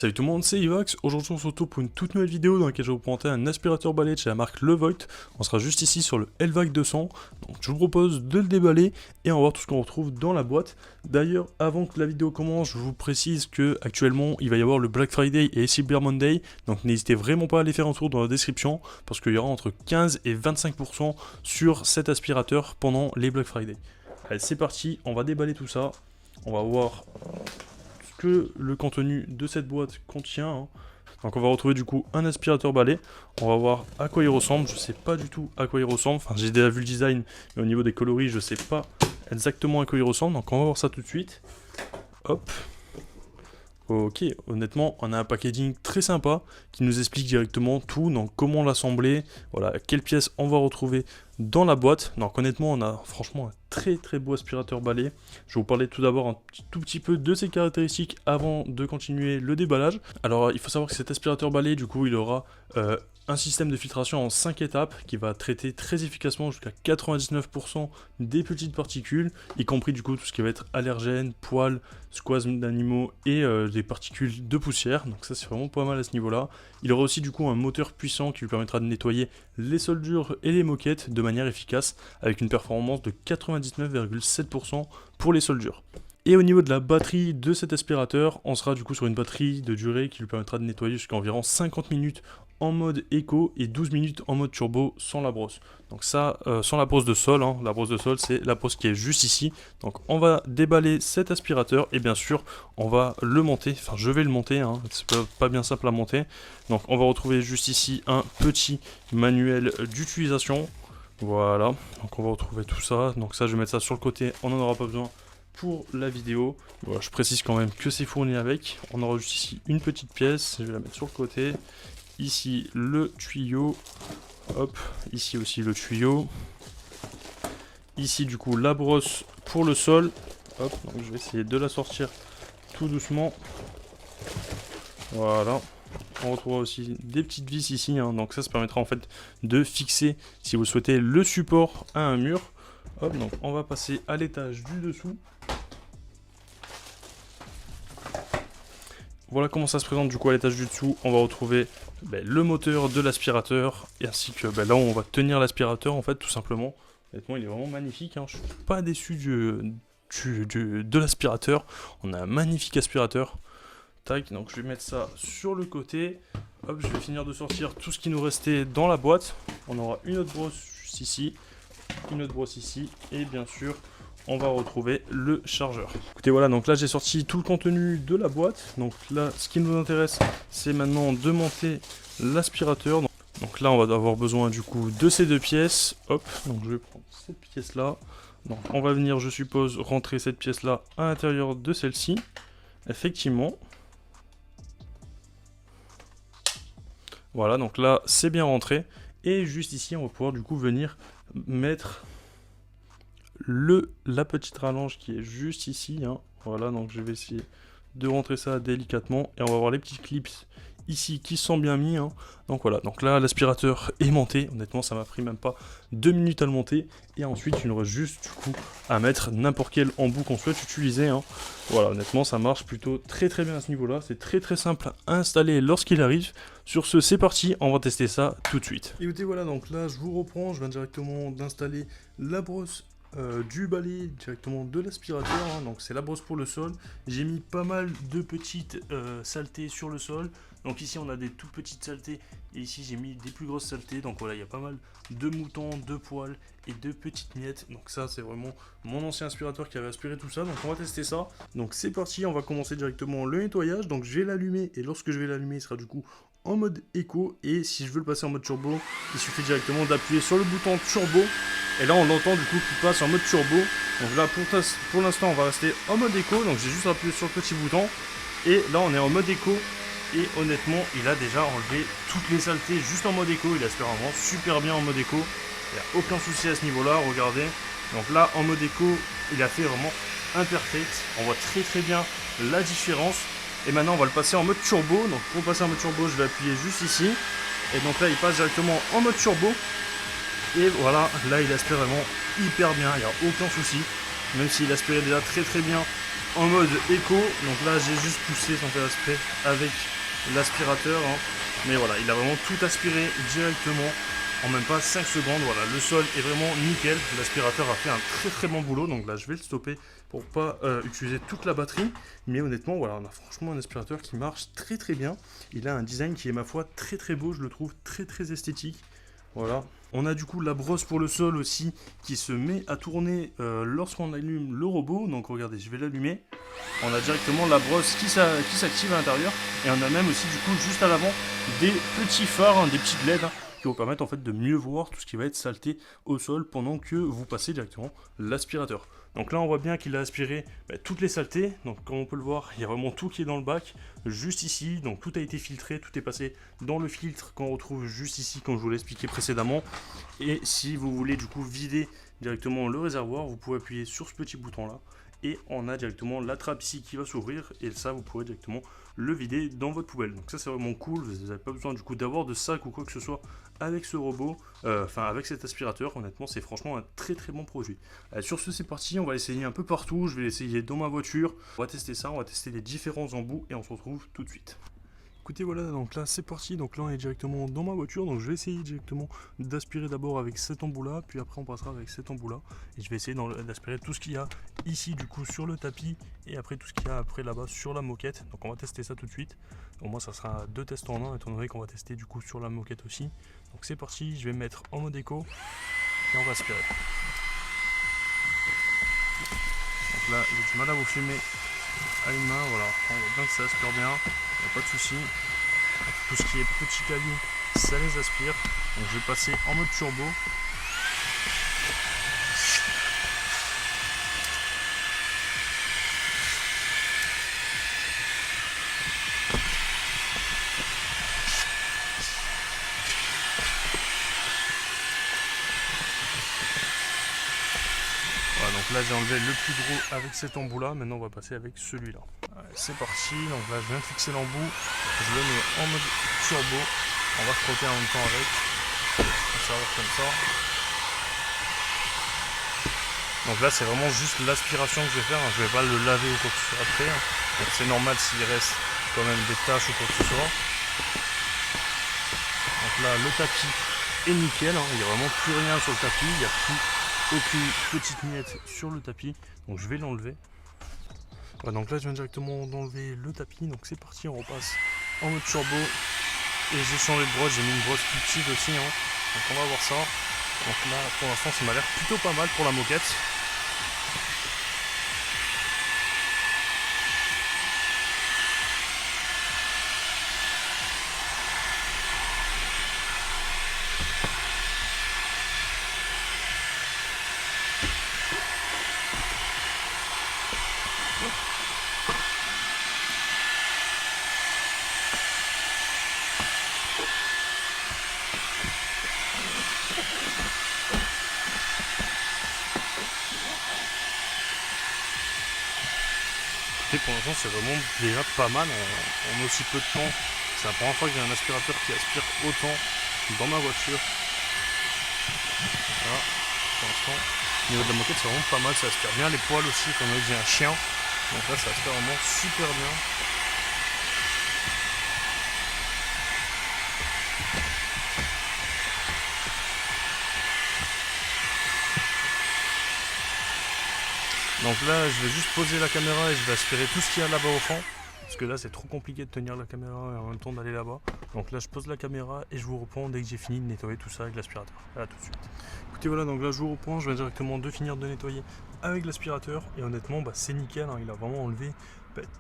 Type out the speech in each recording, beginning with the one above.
Salut tout le monde, c'est Ivax. Aujourd'hui on se retrouve pour une toute nouvelle vidéo dans laquelle je vais vous présenter un aspirateur balai de chez la marque Levoit. On sera juste ici sur le Elvac 200. Donc je vous propose de le déballer et on va voir tout ce qu'on retrouve dans la boîte. D'ailleurs, avant que la vidéo commence, je vous précise que actuellement il va y avoir le Black Friday et Cyber Monday. Donc n'hésitez vraiment pas à aller faire un tour dans la description parce qu'il y aura entre 15 et 25% sur cet aspirateur pendant les Black Friday. Allez, c'est parti, on va déballer tout ça. On va voir que le contenu de cette boîte contient. Donc on va retrouver du coup un aspirateur balai. On va voir à quoi il ressemble. Je sais pas du tout à quoi il ressemble. Enfin, j'ai déjà vu le design, mais au niveau des coloris, je sais pas exactement à quoi il ressemble. Donc on va voir ça tout de suite. Hop. Ok, honnêtement, on a un packaging très sympa qui nous explique directement tout, donc comment l'assembler, voilà, quelles pièces on va retrouver dans la boîte. Donc honnêtement, on a franchement un très beau aspirateur balai. Je vais vous parler tout d'abord tout petit peu de ses caractéristiques avant de continuer le déballage. Alors il faut savoir que cet aspirateur balai, du coup, il aura un système de filtration en 5 étapes qui va traiter très efficacement jusqu'à 99% des petites particules, y compris du coup tout ce qui va être allergènes, poils, squames d'animaux et des particules de poussière. Donc ça c'est vraiment pas mal à ce niveau-là. Il aura aussi du coup un moteur puissant qui lui permettra de nettoyer les soldures et les moquettes de manière efficace avec une performance de 99,7% pour les soldures. Et au niveau de la batterie de cet aspirateur, on sera du coup sur une batterie de durée qui lui permettra de nettoyer jusqu'à environ 50 minutes en mode éco et 12 minutes en mode turbo sans la brosse. Donc ça, sans la brosse de sol, hein. La brosse de sol c'est la brosse qui est juste ici. Donc on va déballer cet aspirateur et bien sûr on va le monter, enfin je vais le monter, hein. C'est pas bien simple à monter. Donc on va retrouver juste ici un petit manuel d'utilisation. Voilà, donc on va retrouver tout ça. Donc ça je vais mettre ça sur le côté, on n'en aura pas besoin pour la vidéo. Voilà, je précise quand même que c'est fourni avec. On aura juste ici une petite pièce, je vais la mettre sur le côté. Ici le tuyau, hop, ici aussi le tuyau. Ici du coup la brosse pour le sol, hop, donc je vais essayer de la sortir tout doucement. Voilà. On retrouvera aussi des petites vis ici, hein. Donc ça permettra en fait de fixer, si vous le souhaitez, le support à un mur. Hop, donc on va passer à l'étage du dessous. Voilà comment ça se présente du coup à l'étage du dessous. On va retrouver le moteur de l'aspirateur et ainsi que là où on va tenir l'aspirateur en fait tout simplement. Honnêtement il est vraiment magnifique, hein. Je suis pas déçu de l'aspirateur. On a un magnifique aspirateur. Tac, donc je vais mettre ça sur le côté. Hop, je vais finir de sortir tout ce qui nous restait dans la boîte. On aura une autre brosse juste ici, une autre brosse ici et bien sûr on va retrouver le chargeur. Écoutez, voilà, donc là j'ai sorti tout le contenu de la boîte. Donc là, ce qui nous intéresse, c'est maintenant de monter l'aspirateur. Donc là, on va avoir besoin du coup de ces deux pièces. Hop, donc je vais prendre cette pièce-là. Donc on va venir, je suppose, rentrer cette pièce-là à l'intérieur de celle-ci. Effectivement. Voilà, donc là, c'est bien rentré. Et juste ici, on va pouvoir du coup venir mettre la petite rallonge qui est juste ici, hein. Voilà, donc je vais essayer de rentrer ça délicatement et on va avoir les petits clips ici qui sont bien mis, hein. Donc voilà, donc là l'aspirateur est monté. Honnêtement ça m'a pris même pas 2 minutes à le monter et ensuite il nous reste juste du coup à mettre n'importe quel embout qu'on souhaite utiliser, hein. Voilà, honnêtement ça marche plutôt très bien à ce niveau là, c'est très simple à installer lorsqu'il arrive. Sur ce c'est parti, on va tester ça tout de suite. Écoutez, voilà, donc là je vous reprends, je viens directement d'installer la brosse du balai directement de l'aspirateur, hein. Donc c'est la brosse pour le sol. J'ai mis pas mal de petites saletés sur le sol. Donc ici on a des toutes petites saletés et ici j'ai mis des plus grosses saletés. Donc voilà, il y a pas mal de moutons, de poils et de petites miettes. Donc ça c'est vraiment mon ancien aspirateur qui avait aspiré tout ça. Donc on va tester ça. Donc c'est parti, on va commencer directement le nettoyage. Donc je vais l'allumer et lorsque je vais l'allumer il sera du coup en mode éco, et si je veux le passer en mode turbo, il suffit directement d'appuyer sur le bouton turbo, et là on l'entend du coup qui passe en mode turbo. Donc là pour l'instant on va rester en mode éco, donc j'ai juste appuyé sur le petit bouton, et là on est en mode éco, et honnêtement il a déjà enlevé toutes les saletés juste en mode éco, il aspire vraiment super bien en mode éco, il n'y a aucun souci à ce niveau là, regardez. Donc là en mode éco il a fait vraiment imperfect, on voit très bien la différence. Et maintenant on va le passer en mode turbo. Donc pour passer en mode turbo je vais appuyer juste ici. Et donc là il passe directement en mode turbo. Et voilà, là il aspire vraiment hyper bien, il n'y a aucun souci. Même s'il aspirait déjà très bien en mode éco. Donc là j'ai juste poussé sans faire exprès avec l'aspirateur, hein. Mais voilà, il a vraiment tout aspiré directement en même pas 5 secondes. Voilà, le sol est vraiment nickel. L'aspirateur a fait un très très bon boulot. Donc là je vais le stopper pour pas utiliser toute la batterie. Mais honnêtement voilà, on a franchement un aspirateur qui marche très très bien. Il a un design qui est ma foi très très beau, je le trouve très très esthétique. Voilà. On a du coup la brosse pour le sol aussi qui se met à tourner lorsqu'on allume le robot. Donc regardez, je vais l'allumer. On a directement la brosse qui s'active à l'intérieur. Et on a même aussi du coup juste à l'avant des petits phares, hein, des petites LED, hein, qui vont permettre en fait de mieux voir tout ce qui va être saleté au sol pendant que vous passez directement l'aspirateur. Donc là on voit bien qu'il a aspiré toutes les saletés. Donc comme on peut le voir, il y a vraiment tout qui est dans le bac, juste ici. Donc tout a été filtré, tout est passé dans le filtre qu'on retrouve juste ici comme je vous l'ai expliqué précédemment. Et si vous voulez du coup vider directement le réservoir, vous pouvez appuyer sur ce petit bouton là. Et on a directement la trappe ici qui va s'ouvrir et ça vous pourrez directement le vider dans votre poubelle. Donc ça c'est vraiment cool, vous n'avez pas besoin du coup d'avoir de sac ou quoi que ce soit avec ce robot, enfin avec cet aspirateur. Honnêtement c'est franchement un très très bon produit. Sur ce c'est parti, on va l'essayer un peu partout, je vais l'essayer dans ma voiture, on va tester ça, on va tester les différents embouts et on se retrouve tout de suite. Écoutez voilà, donc là c'est parti, donc là on est directement dans ma voiture, donc je vais essayer directement d'aspirer d'abord avec cet embout là, puis après on passera avec cet embout là, et je vais essayer d'aspirer tout ce qu'il y a ici du coup sur le tapis, et après tout ce qu'il y a après là-bas sur la moquette. Donc on va tester ça tout de suite, au moins ça sera 2 tests en un, étant donné qu'on va tester du coup sur la moquette aussi. Donc c'est parti, je vais me mettre en mode éco, et on va aspirer. Donc là j'ai du mal à vous filmer à une main, voilà, on voit bien que ça aspire bien. Il n'y a pas de souci. Tout ce qui est petit caillou, ça les aspire. Donc je vais passer en mode turbo. Voilà, donc là j'ai enlevé le plus gros avec cet embout là. Maintenant on va passer avec celui-là. C'est parti, donc là je viens de fixer l'embout, je le mets en mode turbo, on va frotter en même temps avec, ça va comme ça. Donc là c'est vraiment juste l'aspiration que je vais faire, hein. Je vais pas le laver ou quoi que ce soit après, hein. Donc c'est normal s'il reste quand même des taches ou quoi que ce soit. Donc là le tapis est nickel, hein. Il n'y a vraiment plus rien sur le tapis, il n'y a plus aucune petite miette sur le tapis, donc je vais l'enlever. Voilà, donc là je viens directement d'enlever le tapis, donc c'est parti, on repasse en mode turbo et j'ai changé de brosse, j'ai mis une brosse plus petite aussi, hein. Donc on va voir ça. Donc là pour l'instant ça m'a l'air plutôt pas mal pour la moquette. Pour l'instant c'est vraiment déjà pas mal en aussi peu de temps. C'est la première fois que j'ai un aspirateur qui aspire autant dans ma voiture. Voilà, pour l'instant au niveau de la moquette c'est vraiment pas mal, ça aspire bien les poils aussi, comme j'ai un chien, donc là ça aspire vraiment super bien. Donc là je vais juste poser la caméra et je vais aspirer tout ce qu'il y a là-bas au fond. Parce que là c'est trop compliqué de tenir la caméra et en même temps d'aller là-bas. Donc là je pose la caméra et je vous reprends dès que j'ai fini de nettoyer tout ça avec l'aspirateur. A tout de suite. Écoutez voilà, donc là je vous reprends, je viens directement de finir de nettoyer avec l'aspirateur. Et honnêtement c'est nickel, hein. Il a vraiment enlevé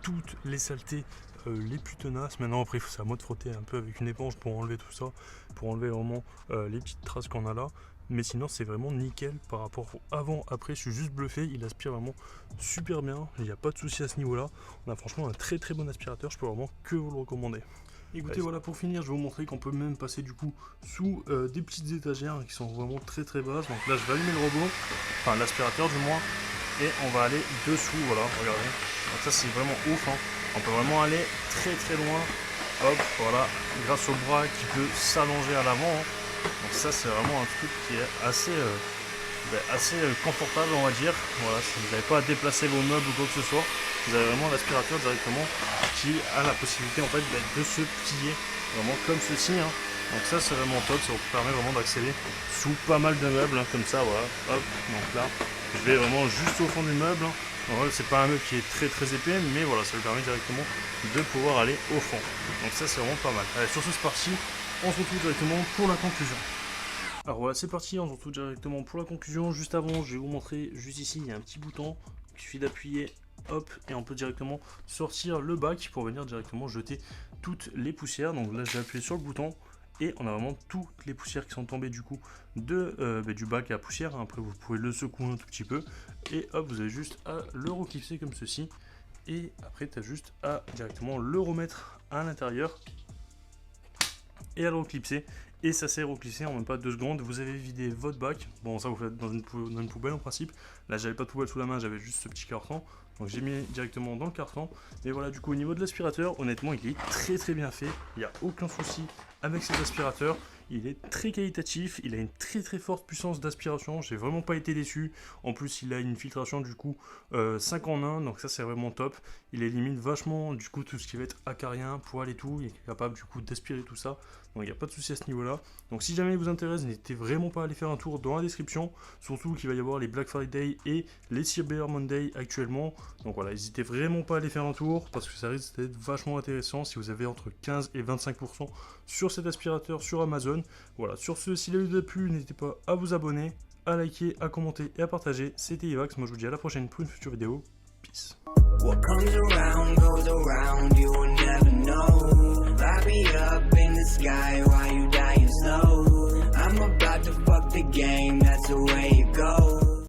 toutes les saletés les plus tenaces. Maintenant après c'est à moi de frotter un peu avec une éponge pour enlever tout ça. Pour enlever vraiment les petites traces qu'on a là. Mais sinon c'est vraiment nickel par rapport au avant, après je suis juste bluffé, il aspire vraiment super bien, il n'y a pas de souci à ce niveau là. On a franchement un très très bon aspirateur, je peux vraiment que vous le recommander. Écoutez voilà, pour finir je vais vous montrer qu'on peut même passer du coup sous des petites étagères qui sont vraiment très très basses. Donc là je vais allumer le robot, enfin l'aspirateur du moins, et on va aller dessous, voilà, regardez. Donc ça c'est vraiment ouf, hein. On peut vraiment aller très très loin, hop, voilà, grâce au bras qui peut s'allonger à l'avant, hein. Donc ça c'est vraiment un truc qui est assez assez confortable, on va dire. Voilà, si vous n'avez pas à déplacer vos meubles ou quoi que ce soit, vous avez vraiment l'aspirateur directement qui a la possibilité en fait de se plier vraiment comme ceci, hein. Donc ça c'est vraiment top, ça vous permet vraiment d'accéder sous pas mal de meubles, hein, comme ça, voilà, hop, donc là, je vais vraiment juste au fond du meuble, hein. Voilà, c'est pas un meuble qui est très épais, mais voilà, ça lui permet directement de pouvoir aller au fond. Donc ça c'est vraiment pas mal. Allez, sur ce c'est parti, on se retrouve directement pour la conclusion. Alors voilà, c'est parti, on se retrouve directement pour la conclusion. Juste avant, je vais vous montrer, juste ici, il y a un petit bouton, il suffit d'appuyer, hop, et on peut directement sortir le bac pour venir directement jeter toutes les poussières. Donc là, j'ai appuyé sur le bouton, et on a vraiment toutes les poussières qui sont tombées du coup du bac à poussière. Après, vous pouvez le secouer un tout petit peu, et hop, vous avez juste à le reclipser comme ceci. Et après, tu as juste à directement le remettre à l'intérieur, et à le reclipser. Et ça s'est reclissé en même pas 2 secondes. Vous avez vidé votre bac. Bon, ça vous faites dans une poubelle en principe. Là, j'avais pas de poubelle sous la main, j'avais juste ce petit carton. Donc j'ai mis directement dans le carton. Et voilà, du coup, au niveau de l'aspirateur, honnêtement, il est très bien fait. Il n'y a aucun souci avec cet aspirateur. Il est très qualitatif, il a une très forte puissance d'aspiration, j'ai vraiment pas été déçu. En plus, il a une filtration du coup 5 en 1, donc ça c'est vraiment top. Il élimine vachement du coup tout ce qui va être acarien, poil et tout. Il est capable du coup d'aspirer tout ça, donc il n'y a pas de souci à ce niveau-là. Donc si jamais il vous intéresse, n'hésitez vraiment pas à aller faire un tour dans la description. Surtout qu'il va y avoir les Black Friday et les Cyber Monday actuellement. Donc voilà, n'hésitez vraiment pas à aller faire un tour parce que ça risque d'être vachement intéressant si vous avez entre 15 et 25% sur cet aspirateur sur Amazon. Voilà, sur ce, si la vidéo vous a plu, n'hésitez pas à vous abonner, à liker, à commenter et à partager. C'était Ivax, moi je vous dis à la prochaine pour une future vidéo. Peace. What comes around goes around, you will never know. Light me up in the sky while you dying slow. I'm about to fuck the game, that's the way it goes.